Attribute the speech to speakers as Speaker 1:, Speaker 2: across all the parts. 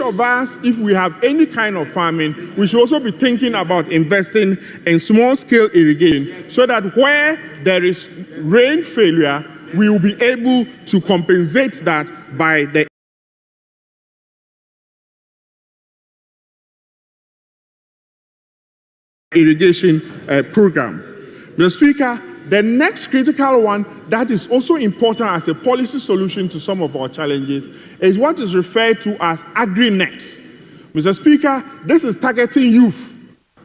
Speaker 1: of us, if we have any kind of farming, we should also be thinking about investing in small-scale irrigation so that where there is rain failure, we will be able to compensate that by the irrigation program. Mr. Speaker, the next critical one that is also important as a policy solution to some of our challenges is what is referred to as agri-next. Mr. Speaker, this is targeting youth,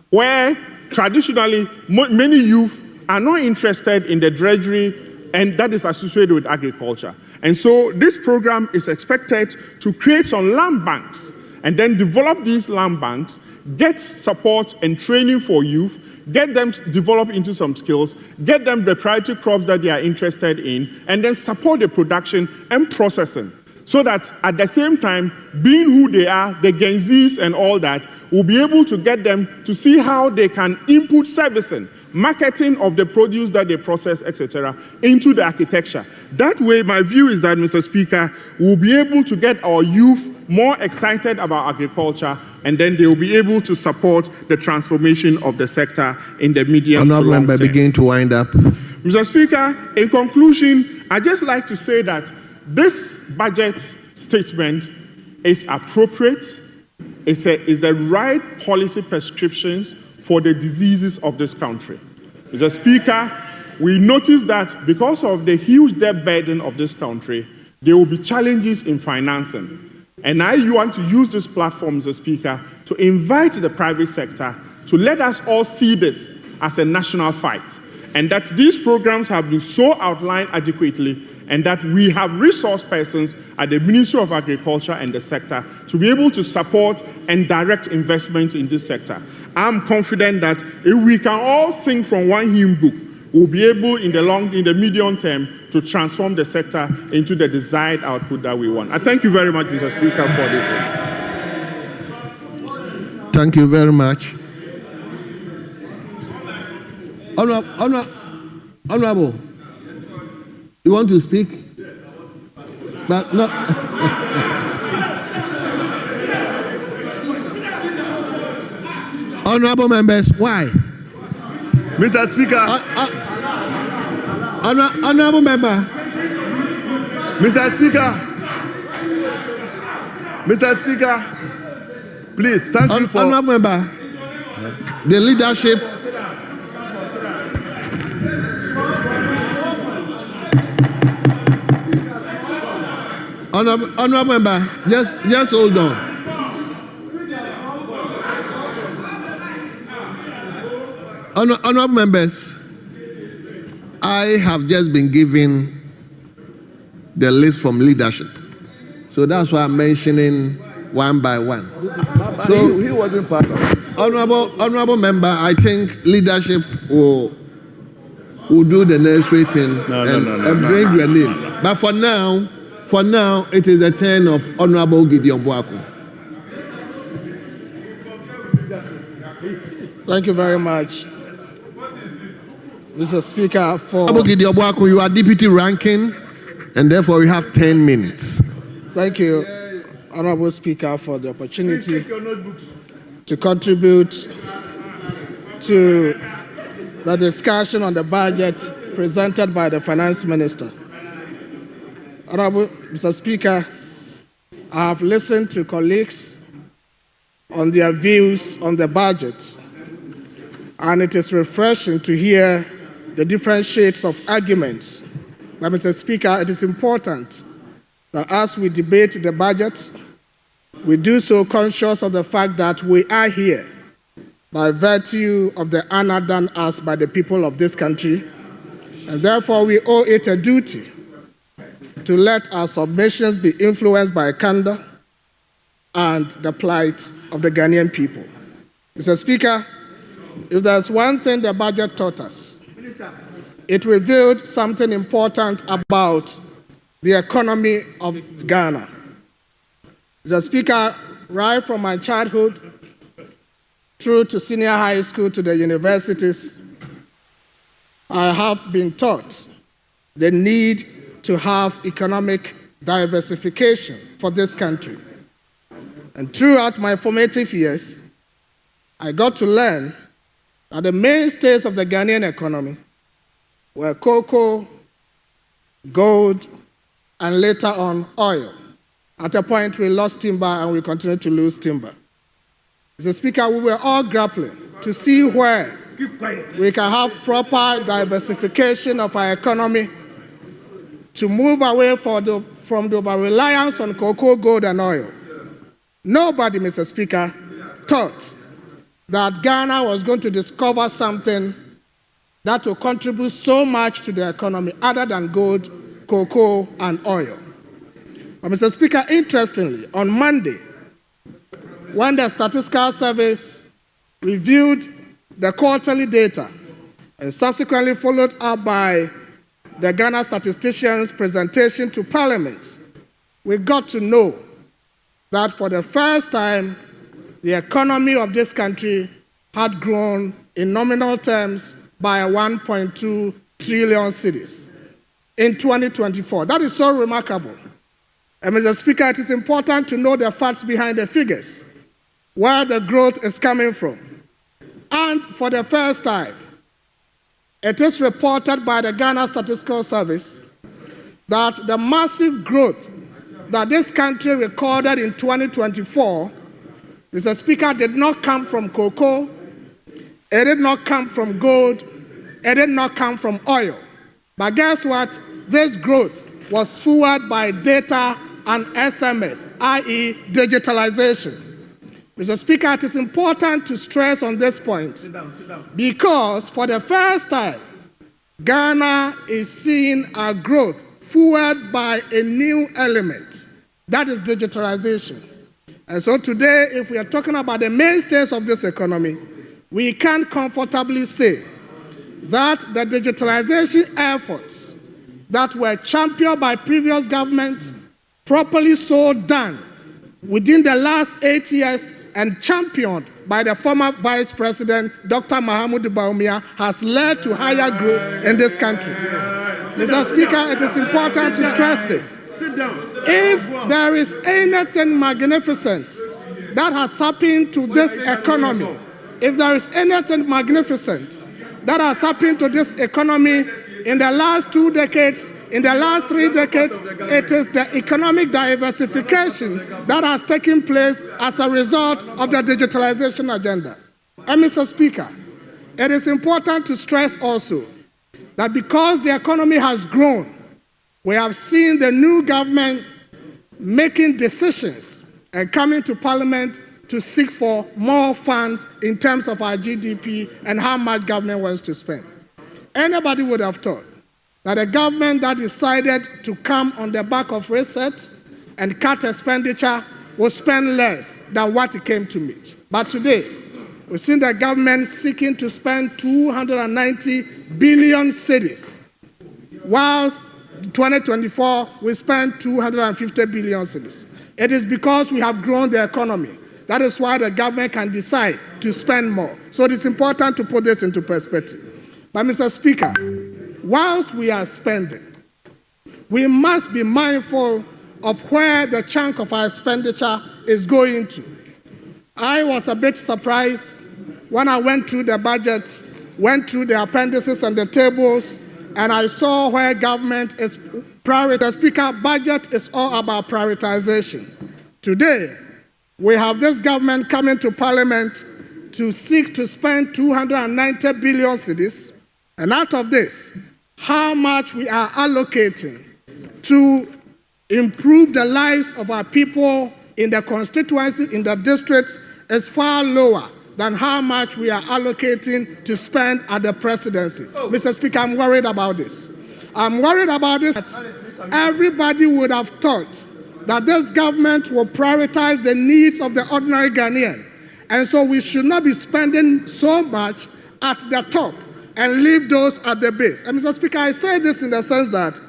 Speaker 1: where traditionally many youth are not interested in the drudgery and that is associated with agriculture. And so this program is expected to create some land banks and then develop these land banks, get support and training for youth, get them develop into some skills, get them the priority crops that they are interested in, and then support the production and processing. So that at the same time, being who they are, the Gen Zs and all that, will be able to get them to see how they can input servicing, marketing of the produce that they process, etc., into the architecture. That way, my view is that, Mr. Speaker, we'll be able to get our youth more excited about agriculture, and then they will be able to support the transformation of the sector in the medium to long term.
Speaker 2: Begin to wind up.
Speaker 1: Mr. Speaker, in conclusion, I'd just like to say that this budget statement is appropriate, is the right policy prescriptions for the diseases of this country. Mr. Speaker, we notice that because of the huge debt burden of this country, there will be challenges in financing. And I want to use this platform, Mr. Speaker, to invite the private sector to let us all see this as a national fight, and that these programs have been so outlined adequately, and that we have resource persons at the Ministry of Agriculture and the sector to be able to support and direct investments in this sector. I'm confident that if we can all sing from one hymn book, we'll be able in the medium term to transform the sector into the desired output that we want. I thank you very much, Mr. Speaker, for this.
Speaker 2: Thank you very much. Honorable, you want to speak? But not. Honorable members, why?
Speaker 3: Mr. Speaker.
Speaker 2: Honorable member.
Speaker 3: Mr. Speaker. Mr. Speaker. Please, thank you for.
Speaker 2: Honorable member. The leadership. Honorable member, just hold on. Honorable members, I have just been given the list from leadership, so that's why I'm mentioning one by one.
Speaker 3: So he wasn't part of it.
Speaker 2: Honorable member, I think leadership will do the necessary thing and bring your name. But for now, it is the turn of Honorable Gideon Boaku.
Speaker 4: Thank you very much, Mr. Speaker.
Speaker 2: Honorable Gideon Boaku, you are deputy ranking, and therefore you have 10 minutes.
Speaker 4: Thank you, Honorable Speaker, for the opportunity to contribute to the discussion on the budget presented by the Finance Minister. Honorable Mr. Speaker, I have listened to colleagues on their views on the budget, and it is refreshing to hear the different shades of arguments. But Mr. Speaker, it is important that as we debate the budget, we do so conscious of the fact that we are here by virtue of the honor done us by the people of this country, and therefore we owe it a duty to let our submissions be influenced by candor and the plight of the Ghanaian people. Mr. Speaker, if there's one thing the budget taught us, it revealed something important about the economy of Ghana. Mr. Speaker, right from my childhood through to senior high school to the universities, I have been taught the need to have economic diversification for this country. And throughout my formative years, I got to learn that the mainstays of the Ghanaian economy were cocoa, gold, and later on oil. At a point, we lost timber and we continue to lose timber. Mr. Speaker, we were all grappling to see where we can have proper diversification of our economy to move away from the over-reliance on cocoa, gold, and oil. Nobody, Mr. Speaker, thought that Ghana was going to discover something that will contribute so much to the economy other than gold, cocoa, and oil. But Mr. Speaker, interestingly, on Monday, when the Statistical Service reviewed the quarterly data and subsequently followed up by the Ghana statisticians' presentation to Parliament, we got to know that for the first time, the economy of this country had grown in nominal terms by 1.2 trillion cedis in 2024. That is so remarkable. And Mr. Speaker, it is important to know the facts behind the figures, where the growth is coming from. And for the first time, it is reported by the Ghana Statistical Service that the massive growth that this country recorded in 2024, Mr. Speaker, did not come from cocoa, it did not come from gold, it did not come from oil. But guess what? This growth was fueled by data and SMS, i.e. digitalization. Mr. Speaker, it is important to stress on this point because for the first time, Ghana is seeing a growth fueled by a new element, that is digitalization. And so today, if we are talking about the mainstays of this economy, we can comfortably say that the digitalization efforts that were championed by previous governments, properly so done within the last 8 years and championed by the former Vice President, Dr. Mahamudu Bawumia, has led to higher growth in this country. Mr. Speaker, it is important to stress this. If there is anything magnificent that has happened to this economy, if there is anything magnificent that has happened to this economy in the last 2 decades, in the last 3 decades, it is the economic diversification that has taken place as a result of the digitalization agenda. And Mr. Speaker, it is important to stress also that because the economy has grown, we have seen the new government making decisions and coming to Parliament to seek for more funds in terms of our GDP and how much government wants to spend. Anybody would have thought that a government that decided to come on the back of reset and cut expenditure will spend less than what it came to meet. But today, we've seen the government seeking to spend 290 billion cedis, whilst 2024 we spent 250 billion cedis. It is because we have grown the economy. That is why the government can decide to spend more. So it is important to put this into perspective. But Mr. Speaker, whilst we are spending, we must be mindful of where the chunk of our expenditure is going to. I was a bit surprised when I went through the budget, went through the appendices and the tables, and I saw where government is prioritizing. Speaker, budget is all about prioritization. Today, we have this government coming to Parliament to seek to spend 290 billion cedis, and out of this, how much we are allocating to improve the lives of our people in the constituency, in the districts, is far lower than how much we are allocating to spend at the presidency. Mr. Speaker, I'm worried about this. I'm worried about this. Everybody would have thought that this government will prioritize the needs of the ordinary Ghanaian. And so we should not be spending so much at the top and leave those at the base. And Mr. Speaker, I say this in the sense that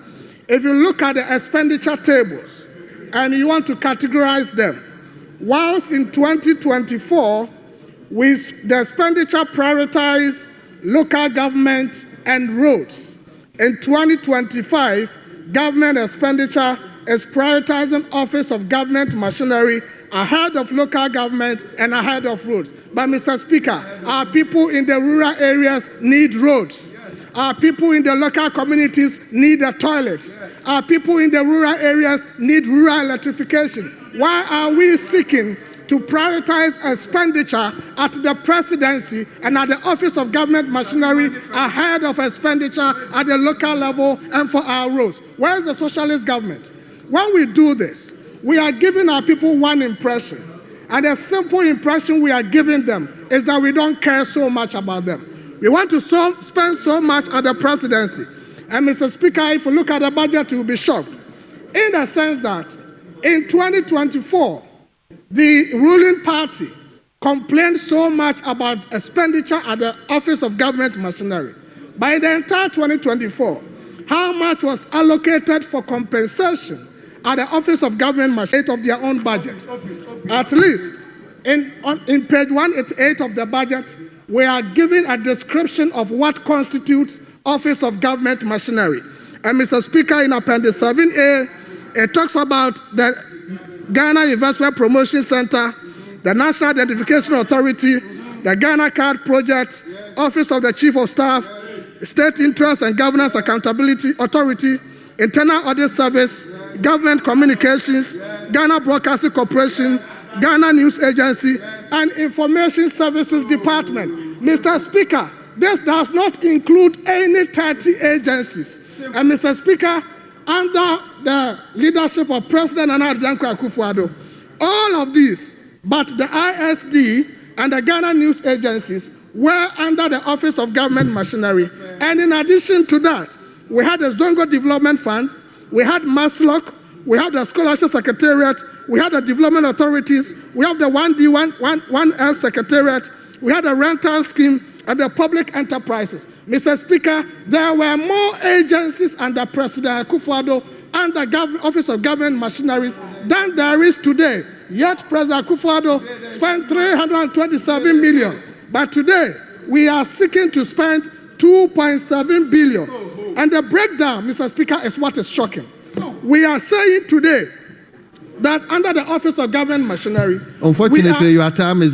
Speaker 4: if you look at the expenditure tables and you want to categorize them, whilst in 2024, the expenditure prioritized local government and roads. In 2025, government expenditure is prioritizing Office of Government Machinery ahead of local government and ahead of roads. But Mr. Speaker, our people in the rural areas need roads. Our people in the local communities need the toilets. Our people in the rural areas need rural electrification. Why are we seeking to prioritize expenditure at the presidency and at the office of government machinery ahead of expenditure at the local level and for our roads? Where is the socialist government? When we do this, we are giving our people one impression. And the simple impression we are giving them is that we don't care so much about them. We want to spend so much at the presidency. And Mr. Speaker, if you look at the budget, you will be shocked. In the sense that in 2024, the ruling party complained so much about expenditure at the office of government machinery. By the entire 2024, how much was allocated for compensation at the office of government machinery of their own budget? At least in page 188 of the budget, we are giving a description of what constitutes office of government machinery. And Mr. Speaker, in Appendix 7A, it talks about the Ghana Investment Promotion Center, the National Identification Authority, the Ghana Card Project, Office of the Chief of Staff, State Interest and Governance Accountability Authority, Internal Audit Service, Government Communications, Ghana Broadcasting Corporation, Ghana News Agency, and Information Services Department. Mr. Speaker, this does not include any 30 agencies. And Mr. Speaker, under the leadership of President Nana Addo Akufo-Addo, all of these, but the ISD and the Ghana News Agencies, were under the Office of Government Machinery. And in addition to that, we had the Zongo Development Fund, we had MASLOC, we had the Scholarship Secretariat, we had the Development Authorities, we have the 1D1F Secretariat, we had the Rental Scheme, and the Public Enterprises. Mr. Speaker, there were more agencies under President Akufo-Addo and the Office of Government Machineries than there is today. Yet President Akufo-Addo spent 327 million. But today, we are seeking to spend 2.7 billion. And the breakdown, Mr. Speaker, is what is shocking. We are saying today that under the Office of Government Machinery,
Speaker 2: unfortunately, your time is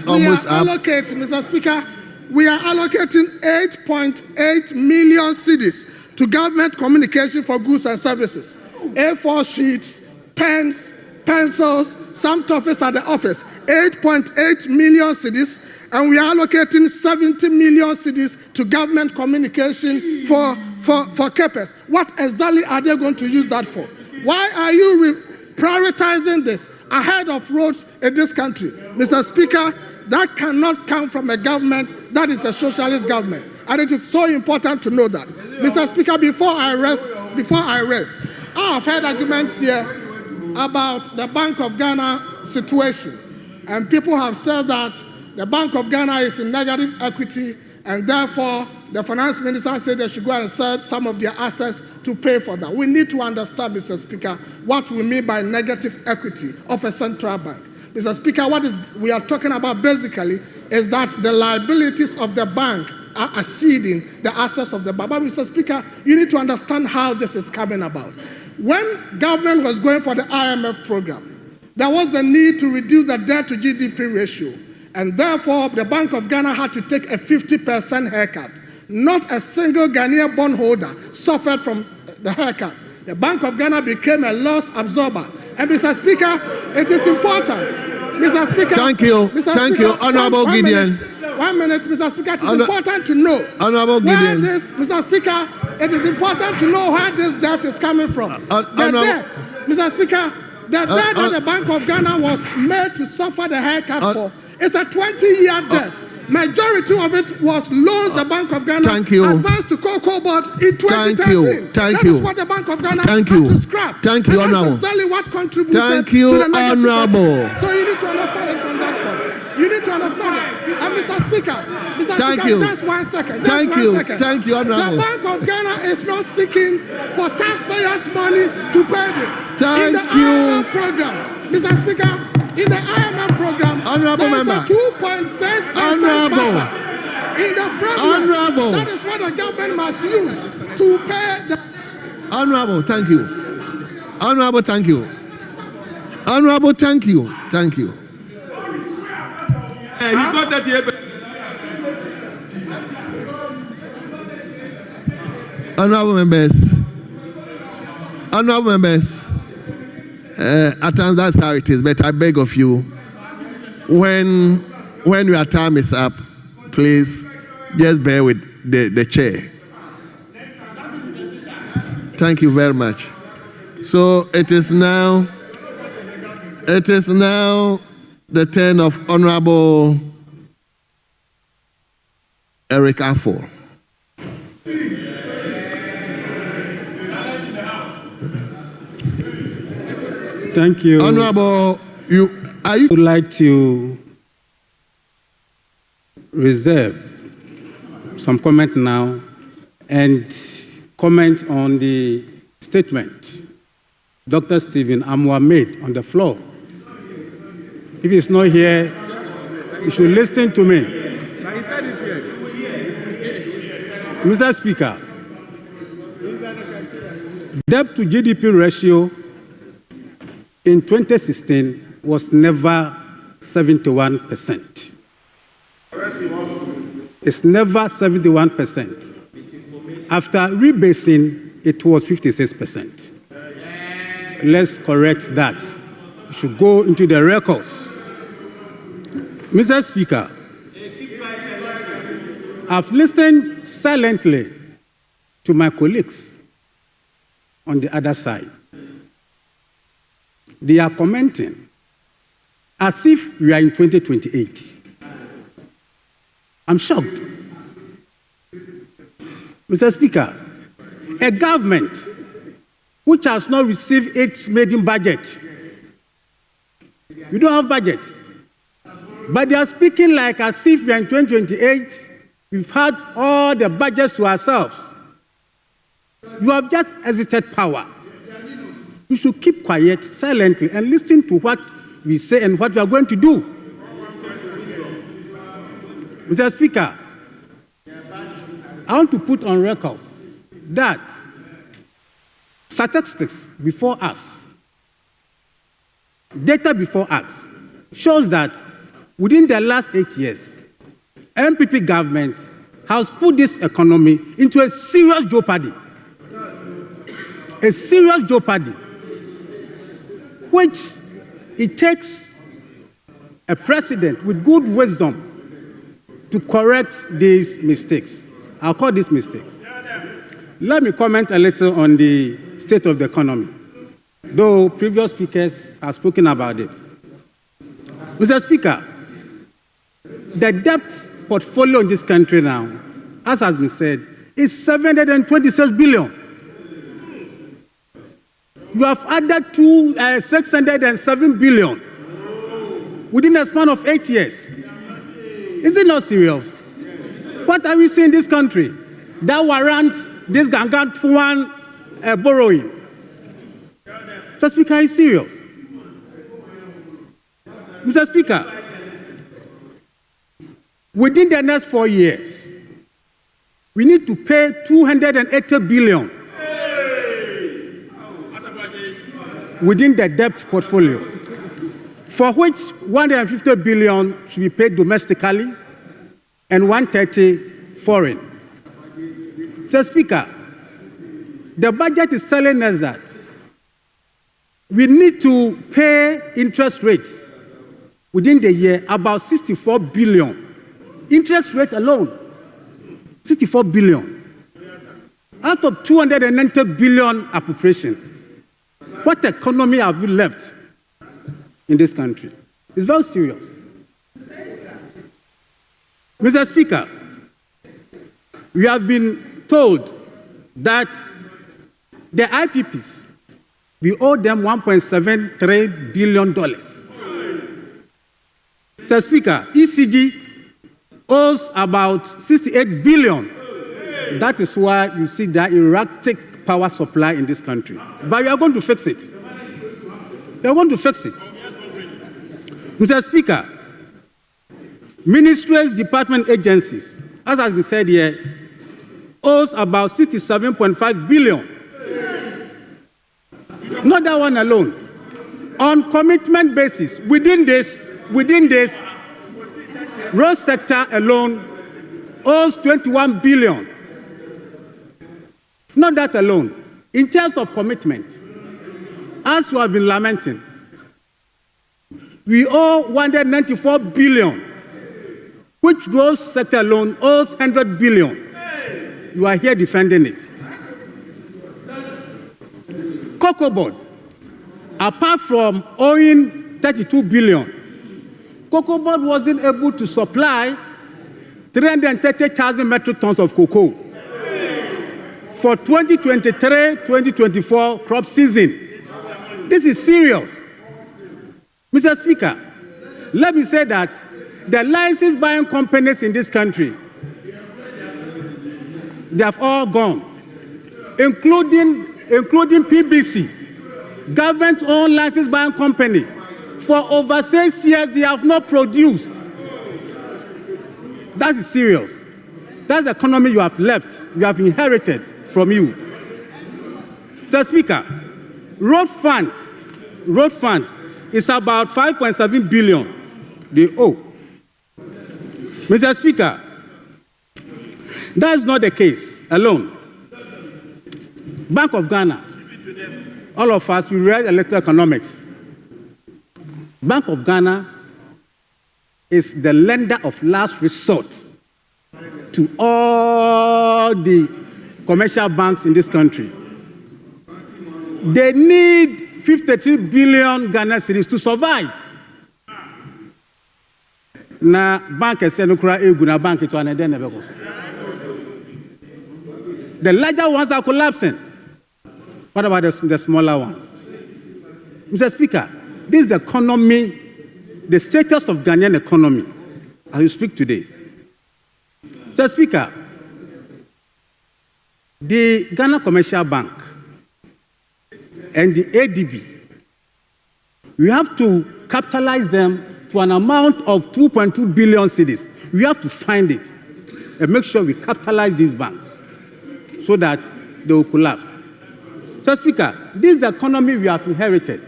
Speaker 2: almost up.
Speaker 4: Mr. Speaker, we are allocating 8.8 million cedis to government communication for goods and services. A4 sheets, pens, pencils, some toffees at the office. 8.8 million cedis, and we are allocating 70 million cedis to government communication for CAPEX. What exactly are they going to use that for? Why are you prioritizing this ahead of roads in this country? Mr. Speaker, that cannot come from a government that is a socialist government. And it is so important to know that. Mr. Speaker, before I rest, I have heard arguments here about the Bank of Ghana situation. And people have said that the Bank of Ghana is in negative equity, and therefore the finance minister said they should go and sell some of their assets to pay for that. We need to understand, Mr. Speaker, what we mean by negative equity of a central bank. Mr. Speaker, what we are talking about basically is that the liabilities of the bank are exceeding the assets of the bank. But Mr. Speaker, you need to understand how this is coming about. When government was going for the IMF program, there was a need to reduce the debt to GDP ratio. And therefore, the Bank of Ghana had to take a 50% haircut. Not a single Ghanaian bondholder suffered from the haircut. The Bank of Ghana became a loss absorber. And Mr. Speaker, it is important. Mr. Speaker,
Speaker 2: thank you, Honorable Gideon.
Speaker 4: 1 minute, Mr. Speaker. It is important to know
Speaker 2: Honorable Gideon.
Speaker 4: Mr. Speaker, it is important to know where this debt is coming from. The debt, Mr. Speaker, the debt that the Bank of Ghana was made to suffer the haircut for is a 20-year debt. Majority of it was loans the Bank of Ghana advanced to Cocoa Board in 2013. That is what the Bank of Ghana had to scrap.
Speaker 2: Thank you, Honorable.
Speaker 4: Exactly what contributed to the negative
Speaker 2: Honorable.
Speaker 4: So you need to understand it from that point. You need to understand it. And Mr. Speaker, just 1 second.
Speaker 2: Thank you, Honorable.
Speaker 4: The Bank of Ghana is not seeking for taxpayers' money to pay this. In the IMF program, Mr. Speaker, in the IMF program, there is a 2.6% buffer in the framework. That is what the government must use to pay the...
Speaker 2: Honorable, thank you. Honorable, thank you. Honorable, thank you. Thank you.
Speaker 3: He got that here.
Speaker 2: Honorable members. Honorable members. At times that's how it is, but I beg of you, when your time is up, please just bear with the chair. Thank you very much. So it is now the turn of Honorable Eric Affo.
Speaker 5: Thank you.
Speaker 2: Honorable,
Speaker 5: I would like to reserve some comment now and comment on the statement Dr. Stephen Amwa made on the floor. If he's not here, he should listen to me. Mr. Speaker, debt to GDP ratio in 2016 was never 71%. It's never 71%. After rebasing, it was 56%. Let's correct that. We should go into the records. Mr. Speaker, I've listened silently to my colleagues on the other side. They are commenting as if we are in 2028. I'm shocked. Mr. Speaker, a government which has not received its maiden budget, we don't have budget, but they are speaking like as if we are in 2028, we've had all the budgets to ourselves. You have just exited power. You should keep quiet, silently, and listen to what we say and what we are going to do. Mr. Speaker, I want to put on records that statistics before us, data before us, shows that within the last 8 years, MPP government has put this economy into a serious jeopardy. A serious jeopardy, which it takes a president with good wisdom to correct these mistakes. I'll call these mistakes. Let me comment a little on the state of the economy, though previous speakers have spoken about it. Mr. Speaker, the debt portfolio in this country now, as has been said, is 726 billion. You have added to 607 billion within a span of 8 years. Is it not serious? What are we seeing in this country that warrants this gargantuan borrowing? Mr. Speaker, is serious. Mr. Speaker, within the next 4 years, we need to pay 280 billion within the debt portfolio, for which 150 billion should be paid domestically and 130 foreign. Mr. Speaker, the budget is telling us that we need to pay interest rates within the year about 64 billion. Interest rate alone, 64 billion. Out of 290 billion appropriation, what economy have we left in this country? It's very serious. Mr. Speaker, we have been told that the IPPs, we owe them $1.73 billion. Mr. Speaker, ECG owes about 68 billion. That is why you see that erratic power supply in this country. But we are going to fix it. We are going to fix it. Mr. Speaker, ministries, department, agencies, as has been said here, owes about 67.5 billion. Not that one alone. On commitment basis, within this, road sector alone owes 21 billion. Not that alone. In terms of commitment, as you have been lamenting, we owe 194 billion, which road sector alone owes 100 billion. You are here defending it. Cocoa Board, apart from owing 32 billion, Cocoa Board wasn't able to supply 330,000 metric tons of cocoa for 2023-2024 crop season. This is serious. Mr. Speaker, let me say that the license buying companies in this country, they have all gone, including PBC, government-owned license buying company. For over 6 years, they have not produced. That is serious. That's the economy you have left, you have inherited from you. Mr. Speaker, road fund is about 5.7 billion they owe. Mr. Speaker, that is not the case alone. Bank of Ghana, all of us, we read electoral economics. Bank of Ghana is the lender of last resort to all the commercial banks in this country. They need 53 billion Ghana cedis to survive. Na bank esenukura eguna bank to anede nebeko. The larger ones are collapsing. What about the smaller ones? Mr. Speaker, this is the economy, the status of Ghanaian economy as we speak today. Mr. Speaker, the Ghana Commercial Bank and the ADB, we have to capitalize them to an amount of 2.2 billion cedis. We have to find it and make sure we capitalize these banks so that they will collapse. So, Speaker, this is the economy we have inherited.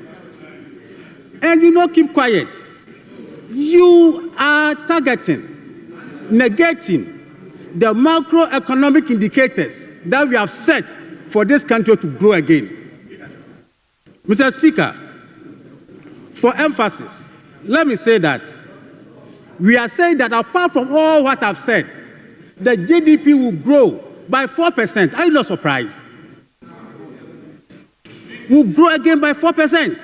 Speaker 5: And you don't keep quiet. You are targeting, negating the macroeconomic indicators that we have set for this country to grow again. Mr. Speaker, for emphasis, let me say that we are saying that apart from all what I've said, the GDP will grow by 4%. Are you not surprised? Will grow again by 4%.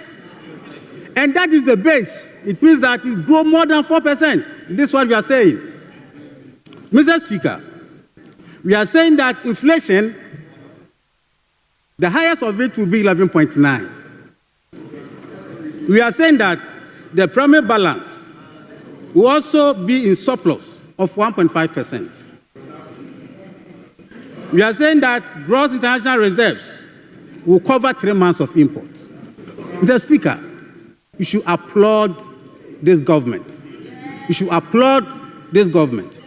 Speaker 5: And that is the base. It means that it will grow more than 4%. This is what we are saying. Mr. Speaker, we are saying that inflation, the highest of it will be 11.9. We are saying that the primary balance will also be in surplus of 1.5%. We are saying that gross international reserves will cover 3 months of imports. Mr. Speaker, you should applaud this government. You should applaud this government.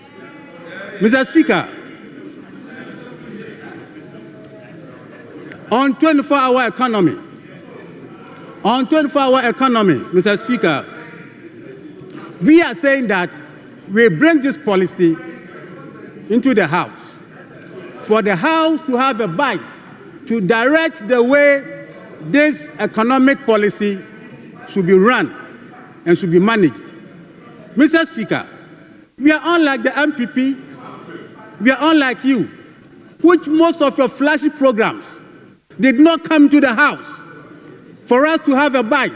Speaker 5: Mr. Speaker, on 24-hour economy, Mr. Speaker, we are saying that we bring this policy into the House for the House to have a bite to direct the way this economic policy should be run and should be managed. Mr. Speaker, we are unlike the MPP, we are unlike you, which most of your flashy programs did not come to the House for us to have a bite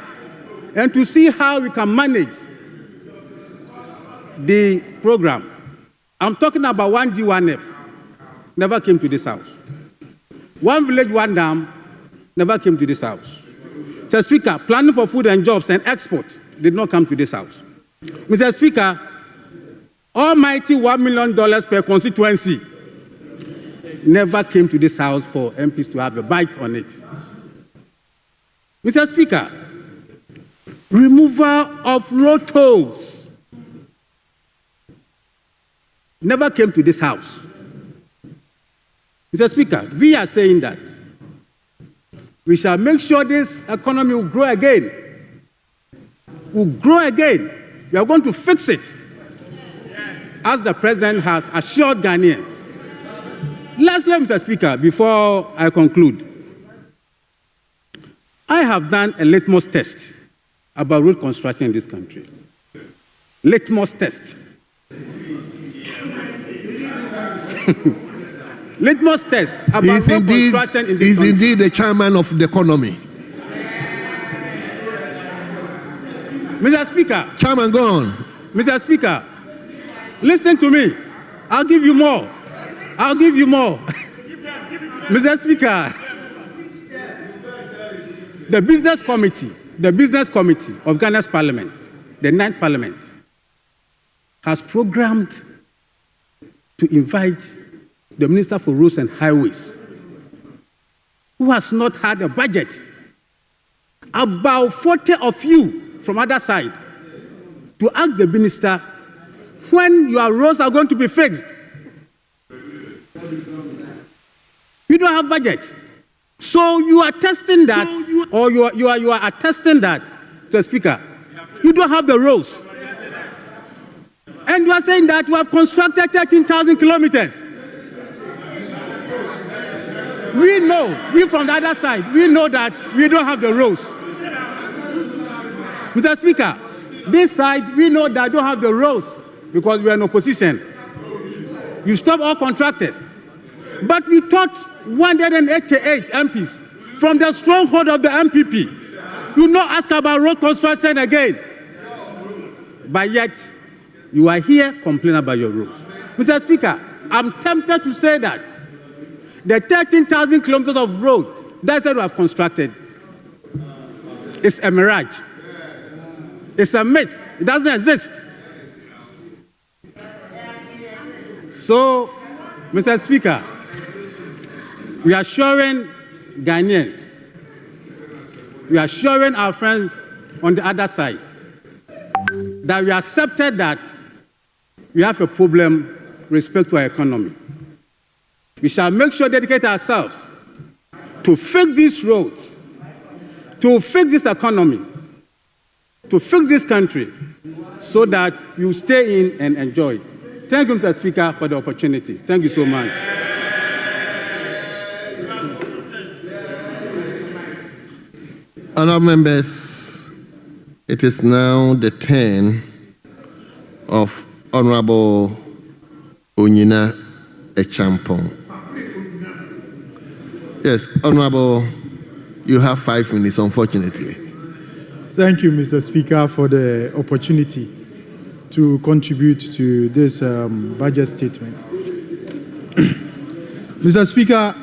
Speaker 5: and to see how we can manage the program. I'm talking about 1D, 1F, never came to this House. One village, one dam, never came to this House. Mr. Speaker, planning for food and jobs and export did not come to this House. Mr. Speaker, almighty $1 million per constituency never came to this House for MPs to have a bite on it. Mr. Speaker, removal of road tolls never came to this House. Mr. Speaker, we are saying that we shall make sure this economy will grow again will grow again. We are going to fix it, as the president has assured Ghanaians. Lastly, Mr. Speaker, before I conclude, I have done a litmus test about road construction in this country. Litmus test. Litmus test about road construction in this country.
Speaker 2: He's indeed the chairman of the economy.
Speaker 5: Mr. Speaker.
Speaker 2: Chairman, go on.
Speaker 5: Mr. Speaker, listen to me. I'll give you more. I'll give you more. Mr. Speaker, the business committee of Ghana's parliament, the 9th parliament, has programmed to invite the Minister for Roads and Highways, who has not had a budget, about 40 of you from other side, to ask the minister when your roads are going to be fixed. You don't have budget. So you are testing that, or you are attesting that, to the Speaker. You don't have the roads. And you are saying that you have constructed 13,000 kilometers. We know, we from the other side, we know that we don't have the roads. Mr. Speaker, this side, we know that we don't have the roads because we are in opposition. You stop all contractors. But we thought 188 MPs from the stronghold of the MPP. You not ask about road construction again. But yet, you are here complaining about your roads. Mr. Speaker, I'm tempted to say that the 13,000 kilometers of road that we have constructed is a mirage. It's a myth. It doesn't exist. So, Mr. Speaker, we are showing Ghanaians, we are showing our friends on the other side that we accepted that we have a problem with respect to our economy. We shall make sure dedicate ourselves to fix these roads, to fix this economy, to fix this country, so that you stay in and enjoy. Thank you, Mr. Speaker, for the opportunity. Thank you so much.
Speaker 2: Honourable members, it is now the turn of Honourable Onyina Echampong. Yes, Honourable, you have 5 minutes, unfortunately.
Speaker 6: Thank you, Mr. Speaker, for the opportunity to contribute to this budget statement. Mr. Speaker,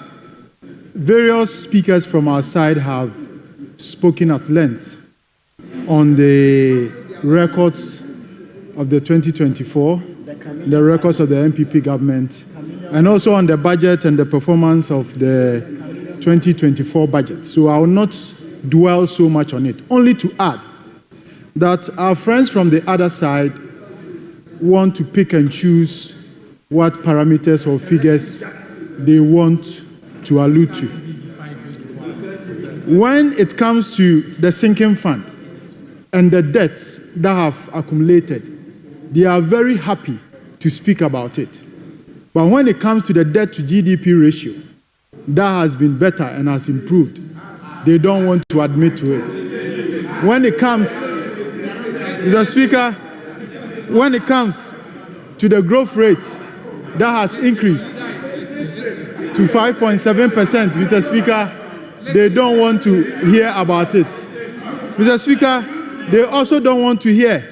Speaker 6: various speakers from our side have spoken at length on the records of the 2024, the records of the MPP government, and also on the budget and the performance of the 2024 budget. So I will not dwell so much on it, only to add that our friends from the other side want to pick and choose what parameters or figures they want to allude to. When it comes to the sinking fund and the debts that have accumulated, they are very happy to speak about it. But when it comes to the debt to GDP ratio, that has been better and has improved, they don't want to admit to it. When it comes, Mr. Speaker, when it comes to the growth rate that has increased to 5.7%, Mr. Speaker, they don't want to hear about it. Mr. Speaker, they also don't want to hear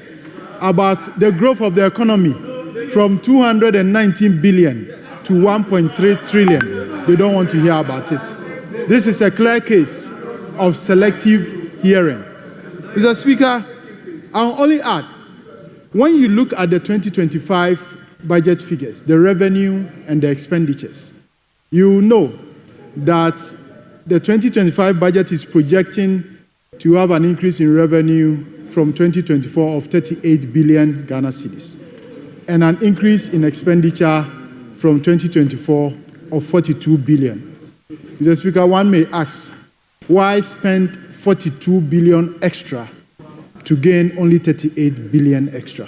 Speaker 6: about the growth of the economy from 219 billion to 1.3 trillion. They don't want to hear about it. This is a clear case of selective hearing. Mr. Speaker, I'll only add, when you look at the 2025 budget figures, the revenue and the expenditures, you know that the 2025 budget is projecting to have an increase in revenue from 2024 of 38 billion Ghana cedis and an increase in expenditure from 2024 of 42 billion. Mr. Speaker, one may ask, why spend 42 billion extra to gain only 38 billion extra.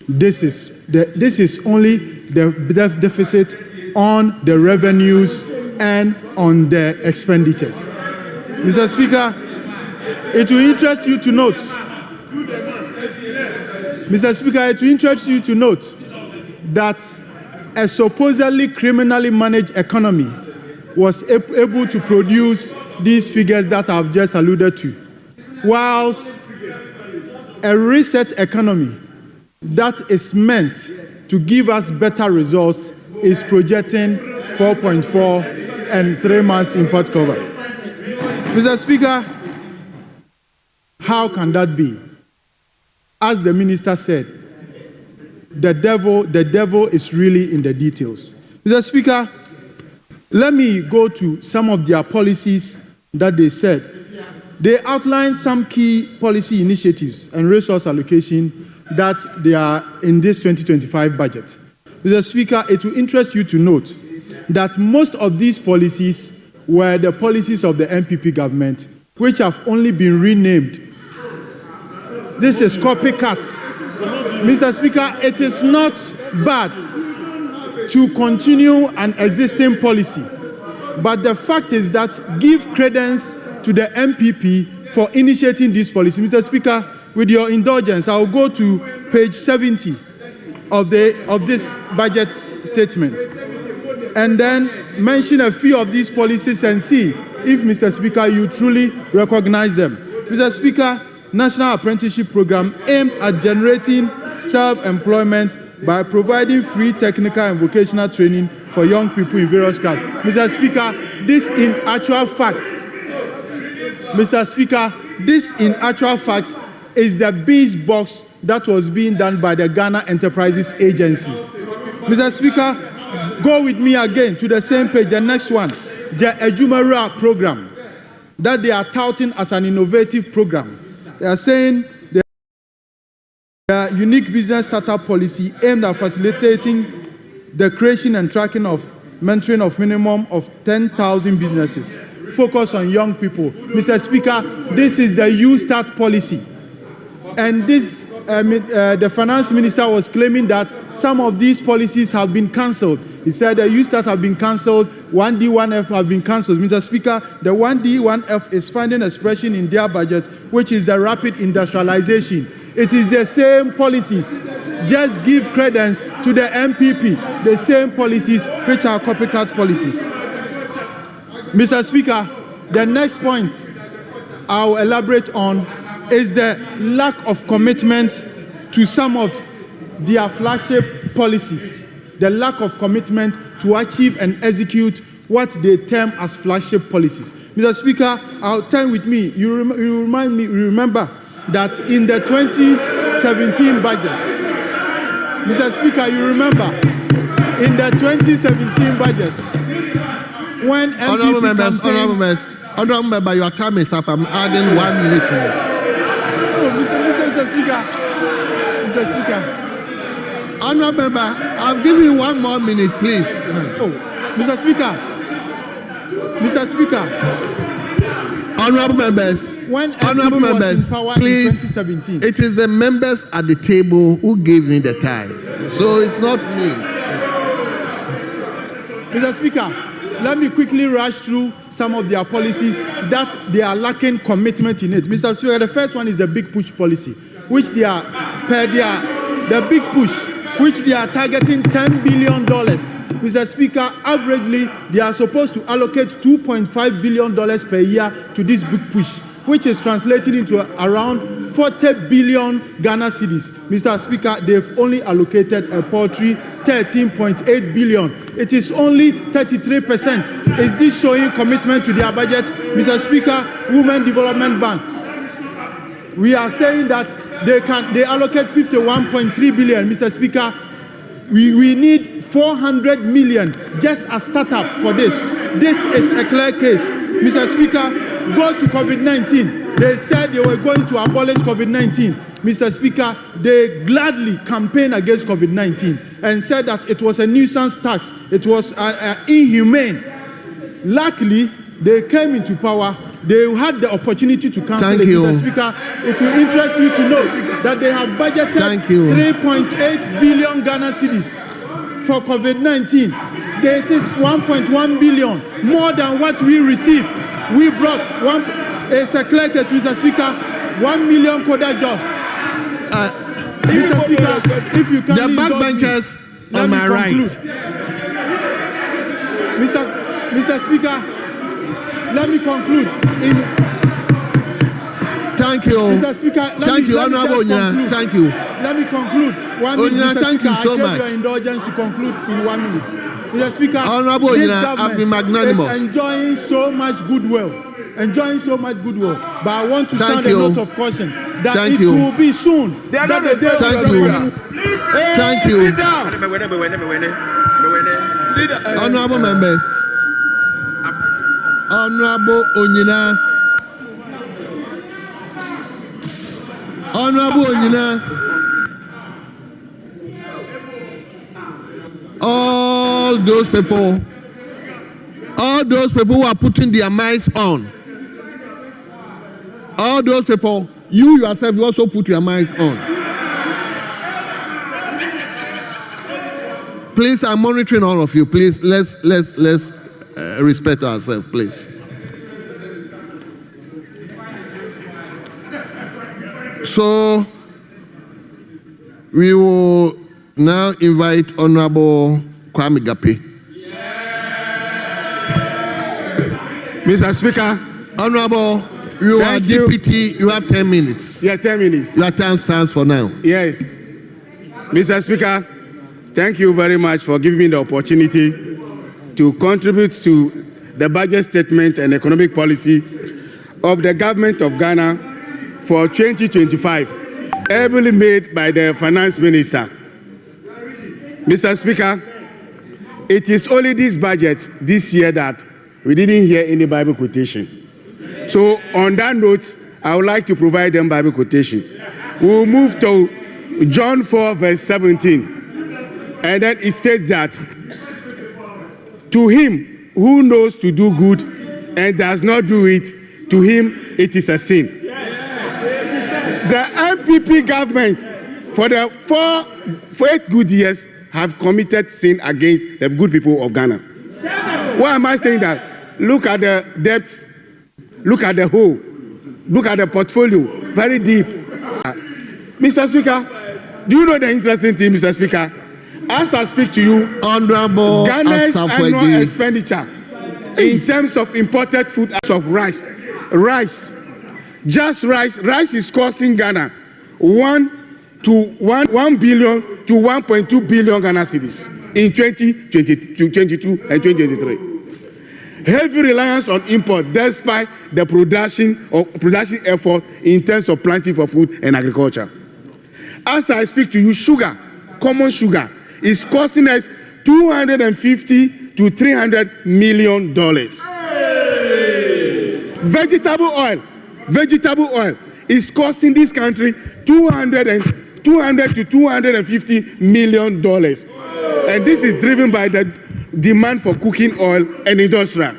Speaker 6: This is only the deficit on the revenues and on the expenditures. Mr. Speaker, it will interest you to note, Mr. Speaker, it will interest you to note that a supposedly criminally managed economy was able to produce these figures that I've just alluded to, whilst a reset economy that is meant to give us better results is projecting 4.4 and 3 months import cover. Mr. Speaker, how can that be? As the minister said, the devil is really in the details. Mr. Speaker, let me go to some of their policies that they said. They outlined some key policy initiatives and resource allocation that they are in this 2025 budget. Mr. Speaker, it will interest you to note that most of these policies were the policies of the MPP government, which have only been renamed. This is copycat. Mr. Speaker, it is not bad to continue an existing policy, but the fact is that give credence to the MPP for initiating this policy. Mr. Speaker, with your indulgence, I'll go to page 70 of this budget statement and then mention a few of these policies and see if, Mr. Speaker, you truly recognize them. Mr. Speaker, National Apprenticeship Program aimed at generating self-employment by providing free technical and vocational training for young people in various crafts. Mr. Speaker, this in actual fact, is the beast box that was being done by the Ghana Enterprises Agency. Mr. Speaker, go with me again to the same page, the next one, the Ejumara program that they are touting as an innovative program. They are saying the unique business startup policy aimed at facilitating the creation and tracking of mentoring of minimum of 10,000 businesses. Focus on young people. Mr. Speaker, this is the You Start policy. And this, the finance minister was claiming that some of these policies have been cancelled. He said the You Start have been cancelled, 1D, 1F have been cancelled. Mr. Speaker, the 1D, 1F is finding expression in their budget, which is the rapid industrialization. It is the same policies. Just give credence to the MPP, the same policies which are copycat policies. Mr. Speaker, the next point I'll elaborate on is the lack of commitment to some of their flagship policies, the lack of commitment to achieve and execute what they term as flagship policies. Mr. Speaker, I'll turn with me. You remember that in the 2017 budget, Mr. Speaker, you remember in the 2017 budget, when MPP
Speaker 2: Honorable member, your time is up. I'm adding 1 minute more.
Speaker 6: Mr. Speaker.
Speaker 2: Honorable member, I'll give you 1 more minute, please.
Speaker 6: Mr. Speaker.
Speaker 2: Honorable members,
Speaker 6: when honorable members, in power
Speaker 2: please,
Speaker 6: in 2017.
Speaker 2: it is the members at the table who gave me the time. So it's not me.
Speaker 6: Mr. Speaker, let me quickly rush through some of their policies that they are lacking commitment in it. Mr. Speaker, the first one is the big push policy, which they are the big push, which they are targeting $10 billion. Mr. Speaker, averagely, they are supposed to allocate $2.5 billion per year to this big push, which is translated into around 40 billion Ghana cedis. Mr. Speaker, they've only allocated a paltry 13.8 billion. It is only 33%. Is this showing commitment to their budget? Mr. Speaker, Women Development Bank, we are saying that they allocate 51.3 billion. Mr. Speaker, we need 400 million just a startup for this. This is a clear case. Mr. Speaker, go to COVID-19. They said they were going to abolish COVID-19. Mr. Speaker, they gladly campaigned against COVID-19 and said that it was a nuisance tax. It was inhumane. Luckily, they came into power they had the opportunity to cancel
Speaker 2: Thank
Speaker 6: it.
Speaker 2: you.
Speaker 6: Mr. Speaker, it will interest you to know that they have budgeted
Speaker 2: Thank you.
Speaker 6: 3.8 billion Ghana cedis for COVID-19. It is 1.1 billion, more than what we received. We brought it's a clerk's, Mr. Speaker, 1 million quota jobs. Mr. Speaker, if you can,
Speaker 2: the backbenchers on my right.
Speaker 6: Mr. Speaker, let me conclude.
Speaker 2: Thank you.
Speaker 6: Mr. Speaker,
Speaker 2: thank you, Honorable Onyina. Thank you.
Speaker 6: Let me conclude. 1 minute,
Speaker 2: Onyina,
Speaker 6: Mr.
Speaker 2: thank
Speaker 6: Speaker,
Speaker 2: you so
Speaker 6: I
Speaker 2: much.
Speaker 6: take your indulgence to conclude in 1 minute. Mr. Speaker,
Speaker 2: Honorable
Speaker 6: this
Speaker 2: Onyina, I've been
Speaker 6: government
Speaker 2: magnanimous.
Speaker 6: is enjoying so much goodwill. But I want to sound a note of caution that it will be soon. Thank
Speaker 2: you. Honorable members, Honorable Onyina, all those people who are putting their minds on, all those people, you yourself, you also put your mind on. Please, I'm monitoring all of you. Please, let's respect ourselves, please. So, we will now invite Honorable Kwame Gape.
Speaker 7: Mr. Speaker,
Speaker 2: Honorable, you are deputy. You have 10 minutes.
Speaker 7: Yeah, 10 minutes.
Speaker 2: Your time stands for now.
Speaker 7: Yes. Mr. Speaker, thank you very much for giving me the opportunity to contribute to the budget statement and economic policy of the government of Ghana for 2025, ably made by the finance minister. Mr. Speaker, it is only this budget this year that we didn't hear any Bible quotation. So on that note, I would like to provide them Bible quotation. We'll move to John 4 verse 17. And then it states that, to him who knows to do good and does not do it, to him it is a sin. The MPP government for the 8 good years have committed sin against the good people of Ghana. Why am I saying that? Look at the depth, look at the whole, look at the portfolio, very deep. Mr. Speaker, do you know the interesting thing, Mr. Speaker? As I speak to you,
Speaker 2: Honorable
Speaker 7: Ghana's annual expenditure in terms of imported food of rice, just rice is costing Ghana 1 billion to 1.2 billion Ghana cedis in 2022 and 2023. Heavy reliance on import despite the production effort in terms of planting for food and agriculture. As I speak to you, sugar, common sugar, is costing us $250 to $300 million. Vegetable oil is costing this country $200 to $250 million. And this is driven by the demand for cooking oil and industrial.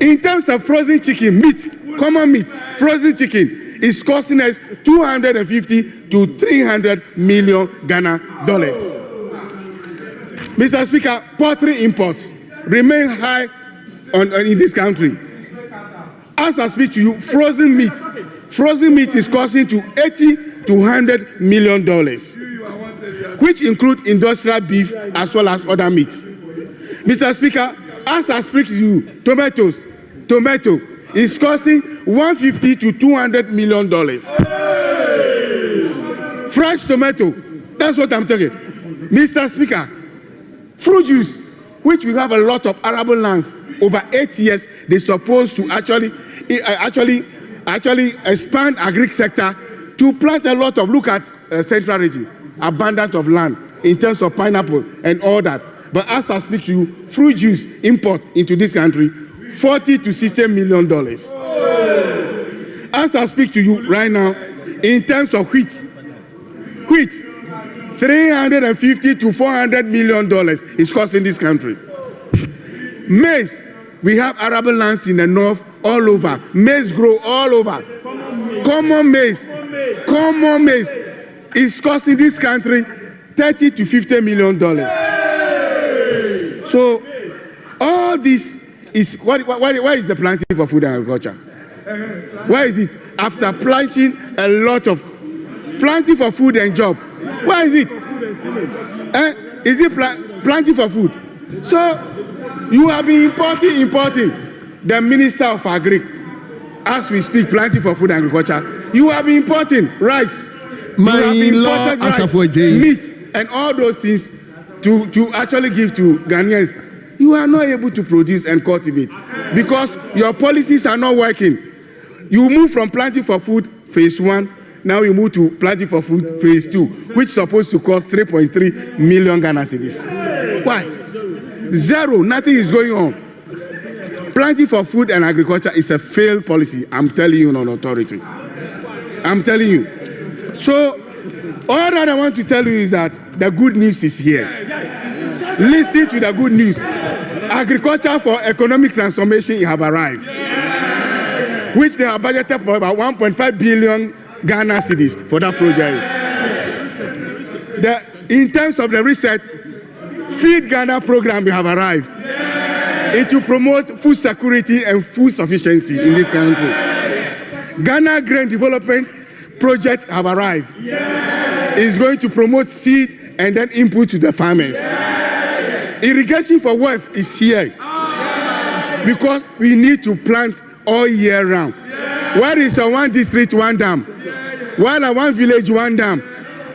Speaker 7: In terms of frozen chicken, common meat, frozen chicken is costing us $250 to $300 million Ghana dollars. Mr. Speaker, poultry imports remain high in this country. As I speak to you, frozen meat is costing to $80 to $100 million, which include industrial beef as well as other meats. Mr. Speaker, as I speak to you, tomato is costing $150 to $200 million. Fresh tomato, that's what I'm talking. Mr. Speaker, fruit juice, which we have a lot of arable lands, over 8 years, they're supposed to actually expand agri sector to plant a lot of, look at central region, abundance of land in terms of pineapple and all that. But as I speak to you, fruit juice import into this country, $40 to $60 million. As I speak to you right now, in terms of wheat, $350 to $400 million is costing this country. Maize We have arable lands in the north all over. Maize grow all over. Common maize is costing this country $30 to $50 million. So all this is why is the planting for food and agriculture? Why is it after planting a lot of planting for food and job? Why is it? Is it planting for food? So you have been importing the Minister of Agri as we speak, planting for food and agriculture. You have been importing rice. You have been importing rice, meat, and all those things to actually give to Ghanaians. You are not able to produce and cultivate because your policies are not working. You move from planting for food phase 1, now you move to planting for food phase 2, which is supposed to cost 3.3 million Ghana cedis. Why? Zero, nothing is going on. Planting for food and agriculture is a failed policy. I'm telling you on authority. I'm telling you. So, all that I want to tell you is that the good news is here. Listen to the good news. Agriculture for economic transformation have arrived, which they have budgeted for about 1.5 billion Ghana cedis for that project. In terms of the research, Feed Ghana program have arrived. It will promote food security and food sufficiency in this country. Ghana Grain Development Project have arrived. It's going to promote seed and then input to the farmers. Irrigation for wealth is here because we need to plant all year round. Where is a one district, one dam? While a one village, one dam?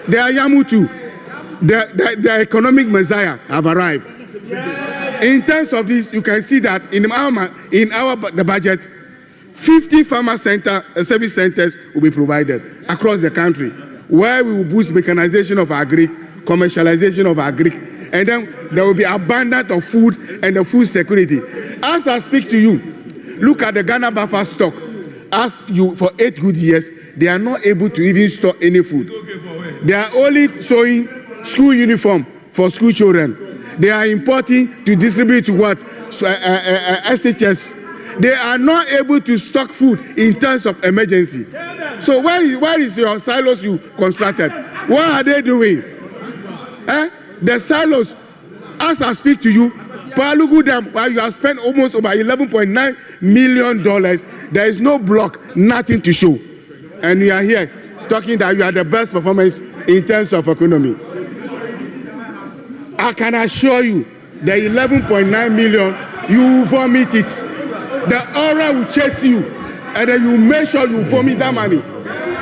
Speaker 7: The Ayamutu, the economic messiah have arrived. In terms of this, you can see that in the budget, 50 farmer service centers will be provided across the country, where we will boost mechanization of agri, commercialization of agri, and then there will be abundance of food and the food security. As I speak to you, look at the Ghana buffer stock. For 8 good years, they are not able to even store any food. They are only showing school uniform for school children. They are importing to distribute to what? SHS. They are not able to stock food in terms of emergency. So where is your silos you constructed? What are they doing? The silos, as I speak to you, Palugu Dam, while you have spent almost about $11.9 million, there is no block, nothing to show. And you are here talking that you are the best performance in terms of economy. I can assure you, the 11.9 million, you will vomit it. The aura will chase you, and then you make sure you vomit that money,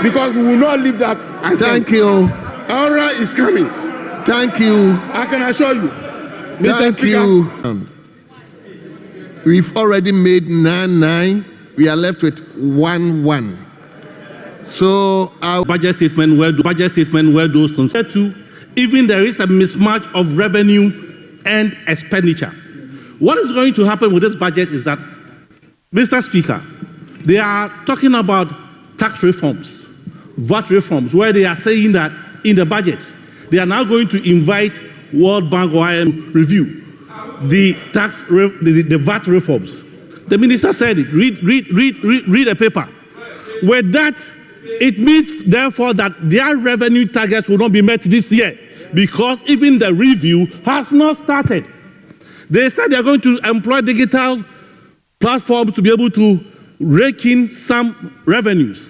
Speaker 7: because we will not leave that.
Speaker 2: Thank you.
Speaker 7: Aura is coming.
Speaker 2: Thank you.
Speaker 7: I can assure you.
Speaker 2: Thank you. We've already made 9-9. We are left with 1-1. So our
Speaker 8: budget statement where those concerned to, even there is a mismatch of revenue and expenditure. What is going to happen with this budget is that, Mr. Speaker, they are talking about tax reforms, VAT reforms, where they are saying that in the budget, they are now going to invite World Bank or IMF review the VAT reforms. The minister said it. Read the paper. With that, it means therefore that their revenue targets will not be met this year, because even the review has not started. They said they are going to employ digital platforms to be able to rake in some revenues.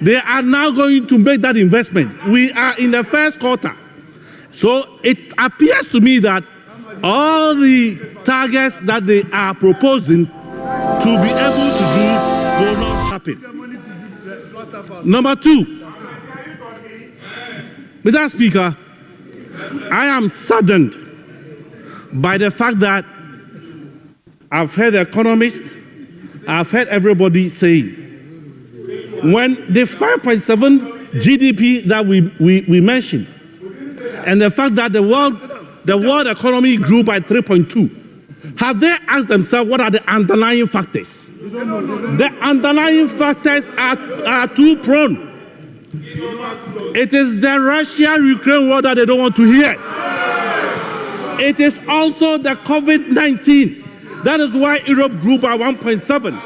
Speaker 8: They are now going to make that investment. We are in the first quarter. So it appears to me that all the targets that they are proposing to be able to do will not happen. Number 2, Mr. Speaker, I am saddened by the fact that I've heard the economists, I've heard everybody saying, when the 5.7 GDP that we mentioned, and the fact that the world economy grew by 3.2, have they asked themselves what are the underlying factors? The underlying factors are too prone. It is the Russia-Ukraine war that they don't want to hear. It is also the COVID-19 That is why Europe grew by 1.7.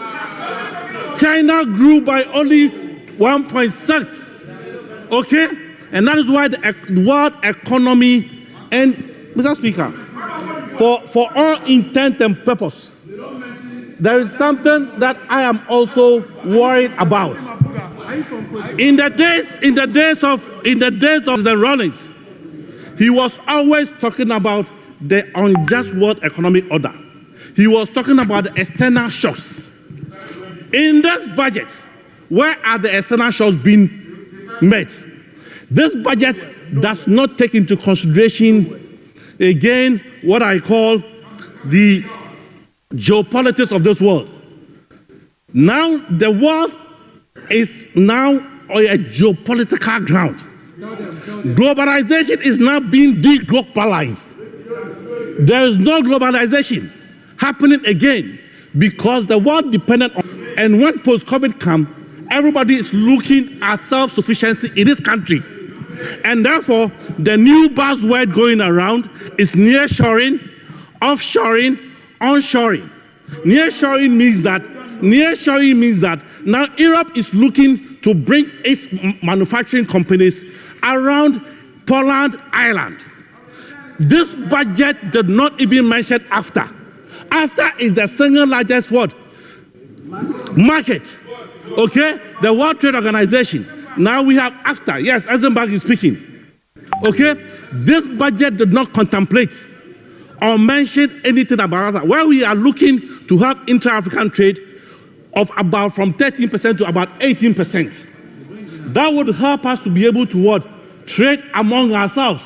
Speaker 8: China grew by only 1.6. Okay? And that is why the world economy, and Mr. Speaker, for all intent and purpose, there is something that I am also worried about. In the days of the Rawlings, he was always talking about the unjust world economic order. He was talking about the external shocks. In this budget, where are the external shocks being met? This budget does not take into consideration, again, what I call the geopolitics of this world. Now, the world is now on a geopolitical ground. Globalization is now being de-globalized. There is no globalization happening again because the world dependent on, and when post-COVID comes, everybody is looking at self-sufficiency in this country. And therefore, the new buzzword going around is nearshoring, offshoring, onshoring. Nearshoring means that now Europe is looking to bring its manufacturing companies around Poland, Ireland. This budget did not even mention AFTA. AFTA is the single largest what? Market. Okay? The World Trade Organization. Now we have AFTA. Yes, Eisenberg is speaking. Okay? This budget did not contemplate or mention anything about AFTA, where we are looking to have intra-African trade of about from 13% to about 18%. That would help us to be able to what? Trade among ourselves.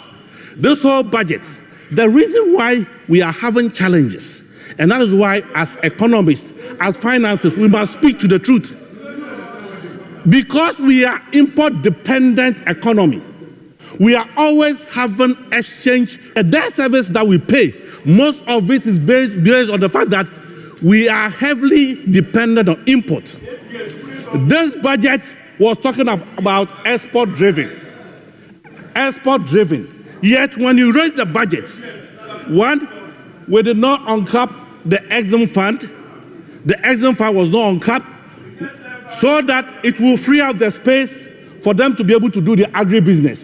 Speaker 8: This whole budget, the reason why we are having challenges, and that is why as economists, as financiers, we must speak to the truth. Because we are import-dependent economy, we are always having exchange. The debt service that we pay, most of it is based on the fact that we are heavily dependent on import. This budget was talking about export-driven. Export-driven. Yet when you read the budget, one, we did not uncap the Exim Fund. The Exim Fund was not uncapped so that it will free up the space for them to be able to do the agribusiness.